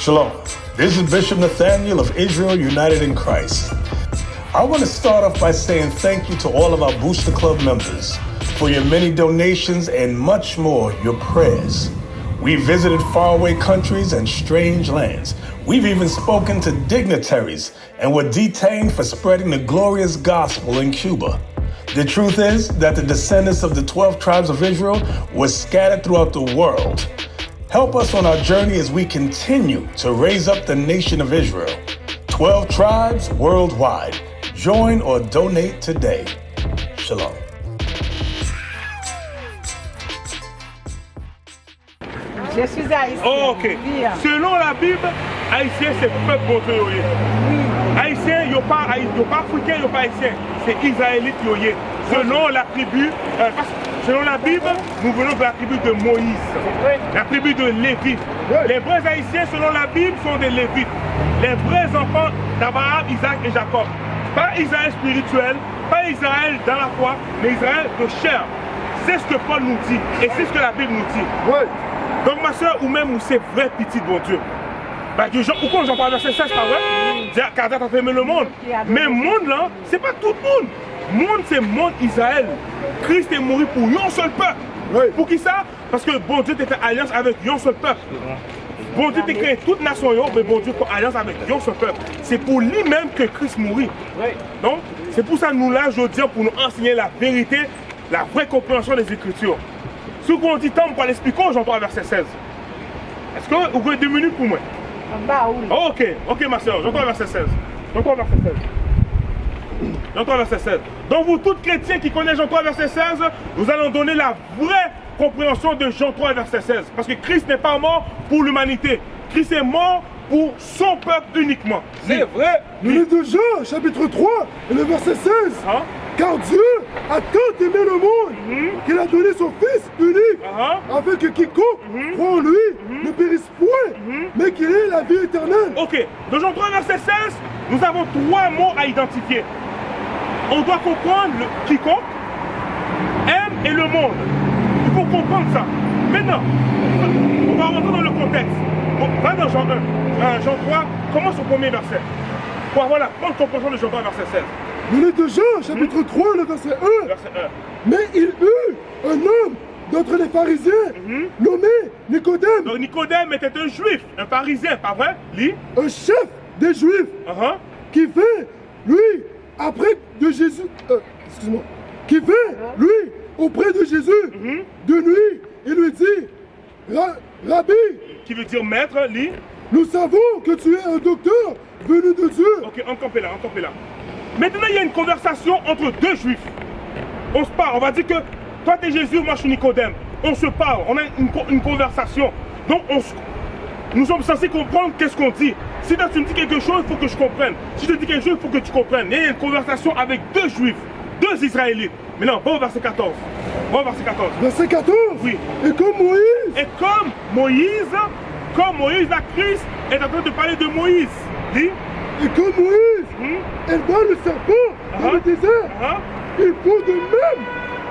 Shalom. This is Bishop Nathaniel of Israel United in Christ. I want to start off by saying thank you to all of our Booster Club members for your many donations and much more, your prayers. We visited faraway countries and strange lands. We've even spoken to dignitaries and were detained for spreading the glorious gospel in Cuba. The truth is that the descendants of the 12 tribes of Israel were scattered throughout the world. Help us on our journey as we continue to raise up the nation of Israel. 12 tribes worldwide. Join or donate today. Shalom. Je suis haïtien. Oh, ok. Selon la Bible, haïtien c'est peuple bon Dieu. Haïtien, il n'y a pas africain, il n'y a pas haïtien. C'est israélite. Selon la tribu, selon la Bible, nous venons de la tribu de Moïse, la tribu de Lévite. Les vrais haïtiens, selon la Bible, sont des Lévites. Les vrais enfants d'Abraham, Isaac et Jacob. Pas Israël spirituel, pas Israël dans la foi, mais Israël de chair. C'est ce que Paul nous dit et c'est ce que la Bible nous dit. Donc ma soeur, ou même où c'est vrai petit bon Dieu. Pourquoi j'en parle verset 16, pas vrai? Car Dieu a fait le monde. Mais le monde là, c'est pas tout le monde. Le monde, c'est le monde Israël. Christ est mort pour un seul peuple. Pour qui ça? Parce que bon Dieu a fait alliance avec un seul peuple. Bon Dieu a créé toute nation, mais bon Dieu a fait alliance avec un seul peuple. C'est pour lui-même que Christ mourit. Donc, c'est pour ça que nous là, je dis, pour nous enseigner la vérité, la vraie compréhension des Écritures. Ce qu'on dit tant, pour l'expliquer, j'entends à verset 16. Est-ce que vous avez 2 minutes pour moi? Oh, ok ma soeur, j'entends à verset 16. J'entends à verset 16. Jean 3, verset 16. Donc vous tous chrétiens qui connaissent Jean 3, verset 16, nous allons donner la vraie compréhension de Jean 3, verset 16. Parce que Christ n'est pas mort pour l'humanité. Christ est mort pour son peuple uniquement. C'est vrai. Le livre de Jean, chapitre 3, et le verset 16. Car Dieu a tant aimé le monde qu'il a donné son Fils unique, afin que quiconque croit en lui ne périsse point, mais qu'il ait la vie éternelle. Ok, dans Jean 3, verset 16, nous avons 3 mots à identifier. On doit comprendre le quiconque aime et le monde. Il faut comprendre ça. Maintenant, on va rentrer dans le contexte. On va dans Jean 1, Jean 3, commence au premier verset. Pour avoir la bonne compréhension de Jean 3, verset 16. Le livre de Jean, chapitre 3, le verset 1. Verset 1. Mais il eut un homme d'entre les pharisiens, nommé Nicodème. Donc Nicodème était un juif, un pharisien, pas vrai? Lis. Un chef des juifs, qui vint, lui, après de Jésus, excuse-moi, qui vint, lui, auprès de Jésus, de nuit, et lui dit, Rabbi, qui veut dire maître, lis. Nous savons que tu es un docteur venu de Dieu. Ok, on campait là. Maintenant, il y a une conversation entre 2 juifs. On se parle, on va dire que toi t'es Jésus, moi je suis Nicodème. On se parle, on a une conversation. Donc nous sommes censés comprendre qu'est-ce qu'on dit. Si toi tu me dis quelque chose, il faut que je comprenne. Si je te dis quelque chose, il faut que tu comprennes. Il y a une conversation avec 2 juifs, 2 Israélites. Maintenant, va au verset 14. Verset 14. Oui. Et comme Moïse, la Christ est en train de parler de Moïse. Dis. Et comme Moïse éleva le serpent dans le désert, il faut de même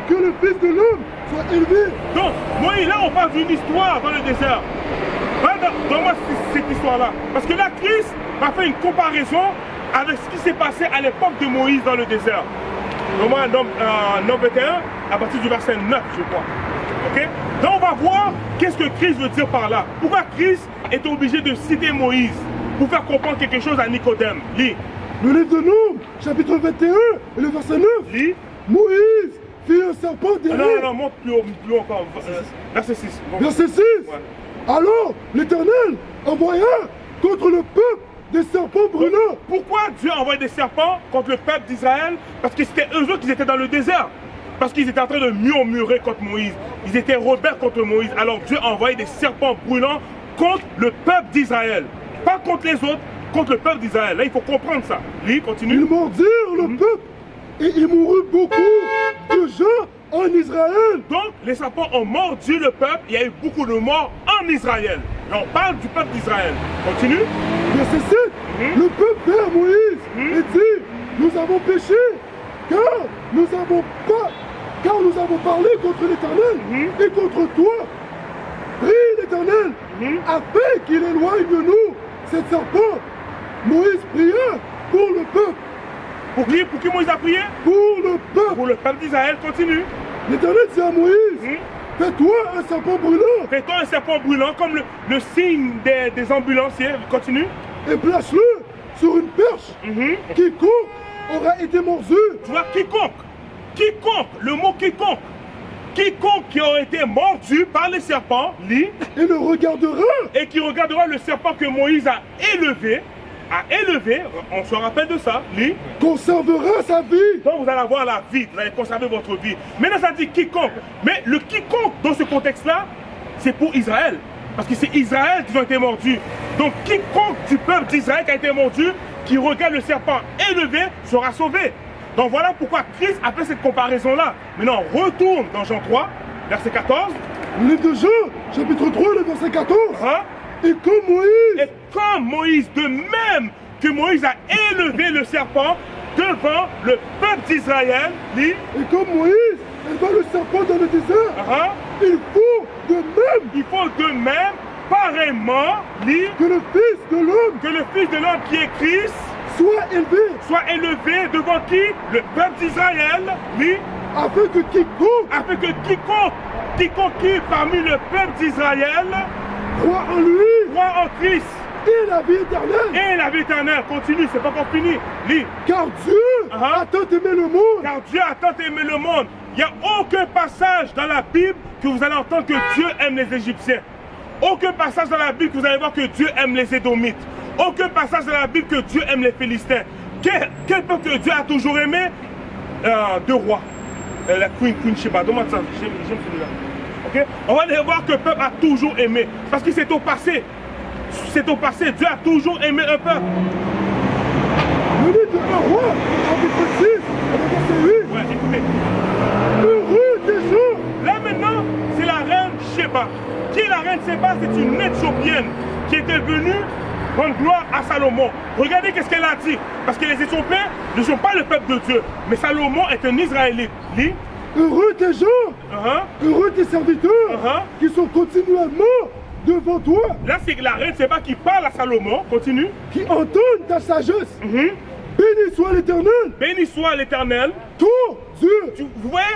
que le Fils de l'homme soit élevé. Donc, Moïse, là on parle d'une histoire dans le désert. Donne-moi cette histoire-là. Parce que là, Christ va faire une comparaison avec ce qui s'est passé à l'époque de Moïse dans le désert. Donne-moi Nom 21, à partir du verset 9, je crois. Ok? Donc on va voir qu'est-ce que Christ veut dire par là. Pourquoi Christ est obligé de citer Moïse pour faire comprendre quelque chose à Nicodème. Lis. Le livre de Nom, chapitre 21, et le verset 9. Lis. Moïse fit un serpent derrière. Non, monte plus encore. Verset 6. Verset 6. Ouais. Alors, l'Éternel envoya contre le peuple des serpents brûlants. Pourquoi Dieu a envoyé des serpents contre le peuple d'Israël? Parce que c'était eux autres qui étaient dans le désert. Parce qu'ils étaient en train de murmurer contre Moïse. Ils étaient rebelles contre Moïse. Alors Dieu a envoyé des serpents brûlants contre le peuple d'Israël. Pas contre les autres, contre le peuple d'Israël. Là, il faut comprendre ça. Lui, continue. Ils mordirent le peuple et il mourut beaucoup de gens en Israël. Donc, les serpents ont mordu le peuple. Il y a eu beaucoup de morts en Israël. Et on parle du peuple d'Israël. Continue. Verset 7. Le peuple vint à Moïse et dit, nous avons péché, car nous avons parlé contre l'Éternel et contre toi. Prie l'Éternel afin qu'il éloigne de nous cette serpent, Moïse pria pour le peuple. Pour qui Moïse a prié? Pour le peuple. Pour le peuple d'Israël. Continue. L'Éternel dit à Moïse, fais-toi un serpent brûlant. Fais-toi un serpent brûlant comme le signe des ambulanciers. Continue. Et place-le sur une perche. Quiconque aura été mordu. Tu vois, quiconque, le mot quiconque qui aurait été mordu par les serpents, lit, et le regardera. Et qui regardera le serpent que Moïse a élevé, on se rappelle de ça, lit, conservera sa vie. Donc vous allez avoir la vie, vous allez conserver votre vie. Maintenant ça dit quiconque, mais le quiconque dans ce contexte-là, c'est pour Israël. Parce que c'est Israël qui ont été mordus. Donc quiconque du peuple d'Israël qui a été mordu, qui regarde le serpent élevé, sera sauvé. Donc voilà pourquoi Christ a fait cette comparaison-là. Maintenant, on retourne dans Jean 3, verset 14. Le livre de Jean, chapitre 3, le verset 14. Et comme Moïse, de même que Moïse a élevé le serpent devant le peuple d'Israël, et comme Moïse éleva le serpent dans le désert, il faut de même, pareillement, que le Fils de l'homme qui est Christ, soit élevé devant qui? Le peuple d'Israël, afin que quiconque qui parmi le peuple d'Israël croit en lui, croit en Christ, et la vie éternelle. Continue, c'est pas encore fini. Lis. Car Dieu a tant aimé le monde. Il n'y a aucun passage dans la Bible que vous allez entendre que Dieu aime les Égyptiens. Aucun passage dans la Bible que vous allez voir que Dieu aime les Édomites. Aucun passage dans la Bible que Dieu aime les Philistins. Quel peuple que Dieu a toujours aimé? Deux rois. La Queen Sheba. Donne-moi ça. J'aime celui-là. Okay? On va aller voir que le peuple a toujours aimé. Parce que c'est au passé. C'est au passé. Dieu a toujours aimé un peuple. Le livre de un roi, chapitre 6, verset 8. Ouais, écoutez. Heureux des jours. Là maintenant, c'est la reine Sheba. Qui est la reine Sheba? C'est une Éthiopienne qui était venue rendre gloire à Salomon. Regardez qu'est-ce qu'elle a dit. Parce que les Éthiopiens ne sont pas le peuple de Dieu. Mais Salomon est un Israélite. Lis. Heureux tes gens, heureux tes serviteurs qui sont continuellement devant toi. Là, c'est la reine Sheba qui parle à Salomon. Continue. Qui entendent ta sagesse. Béni soit l'Éternel. Béni soit l'Éternel. Ton Dieu. Vous voyez?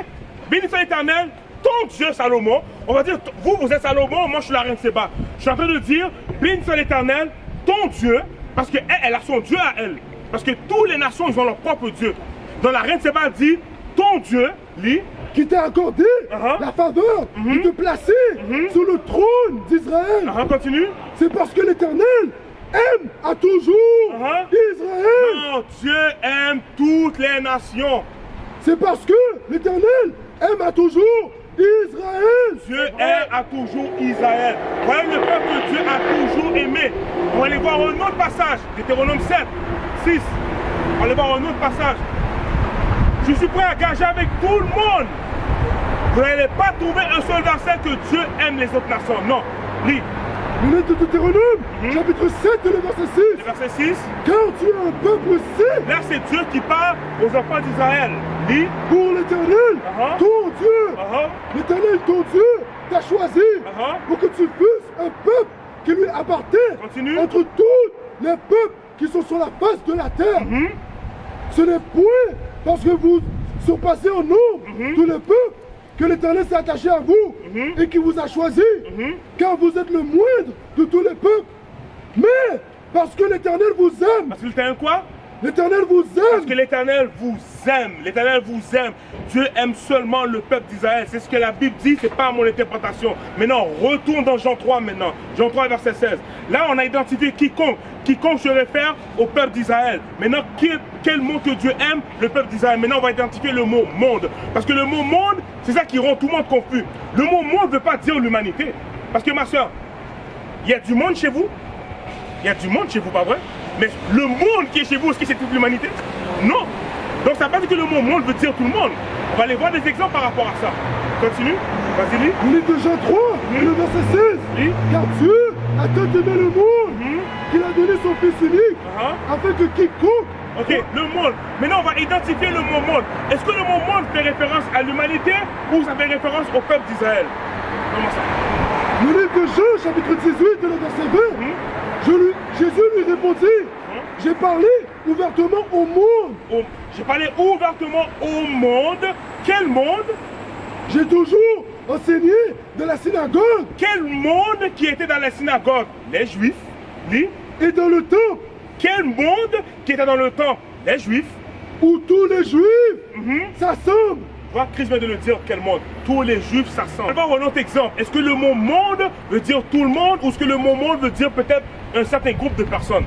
Béni soit l'Éternel. Ton Dieu, Salomon. On va dire, vous êtes Salomon, moi je suis la reine Sheba. Je suis en train de dire, béni soit l'Éternel, ton Dieu, parce qu'elle a son Dieu à elle. Parce que toutes les nations, ils ont leur propre Dieu. Donc la reine Sheba dit, ton Dieu, lit, qui t'a accordé la faveur de te placer sur le trône d'Israël. Continue. C'est parce que l'Éternel aime à toujours Israël. Non, Dieu aime toutes les nations. C'est parce que l'Éternel aime à toujours Israël. Dieu aime à toujours Israël. Voilà le peuple que Dieu a toujours aimé. On va aller voir un autre passage, Deutéronome 7, 6. On va aller voir un autre passage. Je suis prêt à gager avec tout le monde. Vous n'allez pas trouver un seul verset que Dieu aime les autres nations. Non. Lis. Le livre de Deutéronome, chapitre 7, le verset 6. Le verset 6. Car tu es un peuple saint. Là, c'est Dieu qui parle aux enfants d'Israël. Lis. Pour l'Éternel, ton Dieu. L'Éternel, ton Dieu, t'a choisi pour que tu fusses un peuple qui lui appartient. Continue. Entre tous les peuples qui sont sur la face de la terre. Ce n'est point parce que vous surpassez en nombre tous les peuples que l'Éternel s'est attaché à vous et qui vous a choisi, car vous êtes le moindre de tous les peuples, mais parce que l'Éternel vous aime. Parce que l'Éternel quoi? L'Éternel vous aime. Parce que l'Éternel vous aime. L'Éternel vous aime. Dieu aime seulement le peuple d'Israël. C'est ce que la Bible dit, c'est pas mon interprétation. Maintenant, retourne dans Jean 3 maintenant. Jean 3 verset 16. Là, on a identifié quiconque. Quiconque se réfère au peuple d'Israël. Maintenant, quel mot que Dieu aime? Le peuple d'Israël. Maintenant, on va identifier le mot monde. Parce que le mot monde, c'est ça qui rend tout le monde confus. Le mot monde ne veut pas dire l'humanité. Parce que ma soeur, il y a du monde chez vous. Il y a du monde chez vous, pas vrai? Mais le monde qui est chez vous, est-ce que c'est toute l'humanité? Non. Donc ça ne veut pas dire que le mot monde veut dire tout le monde. On va aller voir des exemples par rapport à ça. Continue. Vas-y, lis. Le livre de Jean 3, le verset 16. Lis. Car Dieu a tant aimé le monde qu'il a donné son Fils unique afin que quiconque... Ok, le monde. Maintenant, on va identifier le mot monde. Est-ce que le mot monde fait référence à l'humanité ou ça fait référence au peuple d'Israël? Comment ça? Le livre de Jean, chapitre 18, le verset 20. Jésus lui répondit, j'ai parlé ouvertement au monde. J'ai parlé ouvertement au monde. Quel monde? J'ai toujours enseigné dans la synagogue. Quel monde qui était dans la synagogue? Les Juifs. Oui. Et dans le temple. Quel monde qui était dans le temple? Les Juifs. Où tous les Juifs s'assemblent. Voilà, Christ vient de le dire, quel monde? Tous les Juifs s'assemblent. On va voir un autre exemple. Est-ce que le mot monde veut dire tout le monde ou est-ce que le mot monde veut dire peut-être un certain groupe de personnes?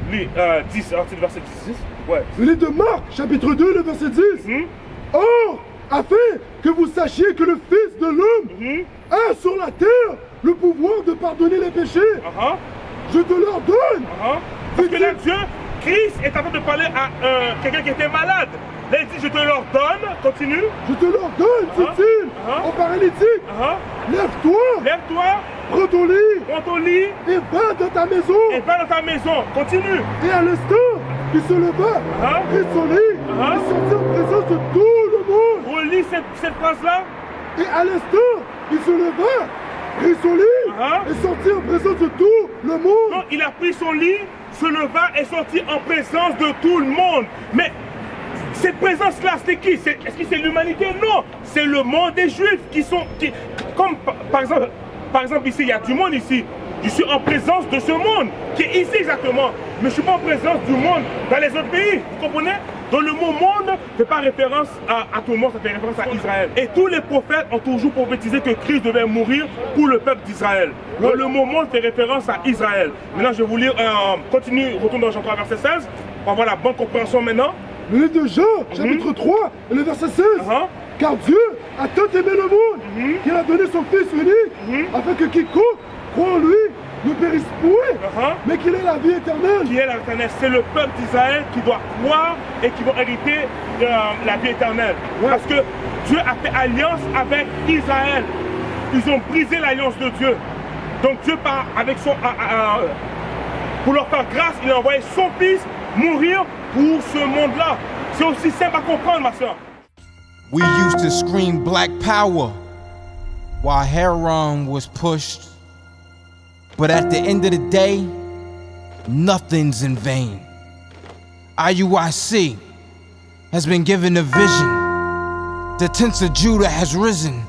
Lui, 10, article verset 10. Ouais. Le livre de Marc, chapitre 2, le verset 10. Or, afin que vous sachiez que le Fils de l'homme a sur la terre le pouvoir de pardonner les péchés, je te leur donne. Parce que là, Dieu, Christ est en train de parler à quelqu'un qui était malade. Là, il dit, je te leur donne, continue. Je te leur donne, dit-il, au paralytique. Lève-toi. Lève-toi. Prends ton lit. Prends ton lit. Et va dans ta maison. Et va dans ta maison. Continue. Et à l'instant, il se leva, prit son lit, et sortit en présence de tout le monde. Relis cette phrase-là. Et à l'instant, il se leva, prit son lit, et sortit en présence de tout le monde. Non, il a pris son lit, se leva et sorti en présence de tout le monde. Mais cette présence-là, c'est qui? Est-ce que c'est l'humanité? Non, c'est le monde des Juifs comme par exemple ici, il y a du monde ici. Je suis en présence de ce monde qui est ici exactement. Mais je ne suis pas en présence du monde dans les autres pays. Vous comprenez? Donc le mot monde ne fait pas référence à tout le monde, ça fait référence à Israël. Et tous les prophètes ont toujours prophétisé que Christ devait mourir pour le peuple d'Israël. Donc le mot monde fait référence à Israël. Maintenant je vais vous lire, continue, retourne dans Jean 3 verset 16, pour avoir la bonne compréhension maintenant. Le livre de Jean, chapitre 3, et le verset 16. Car Dieu a tant aimé le monde qu'il a donné son Fils unique, afin que quiconque croit en lui ne périsse point, mais qu'il ait la vie éternelle. Qui est l'éternel? C'est le peuple d'Israël qui doit croire et qui va hériter la vie éternelle. Parce que Dieu a fait alliance avec Israël. Ils ont brisé l'alliance de Dieu. Donc Dieu part avec pour leur faire grâce, il a envoyé son Fils mourir pour ce monde-là. C'est aussi simple à comprendre, ma soeur. We used to scream black power while Heron was pushed. But at the end of the day, nothing's in vain. IUIC has been given a vision. The tents of Judah has risen.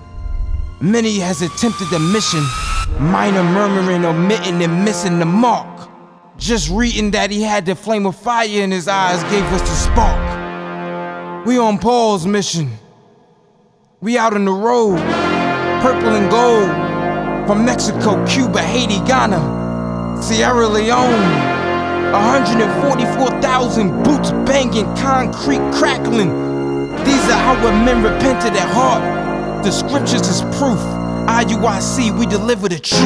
Many has attempted the mission, minor murmuring, omitting and missing the mark. Just reading that he had the flame of fire in his eyes gave us the spark. We on Paul's mission. We out on the road, purple and gold. From Mexico, Cuba, Haiti, Ghana, Sierra Leone. 144,000 boots banging, concrete crackling. These are our men repented at heart. The scriptures is proof. IUIC, we deliver the truth.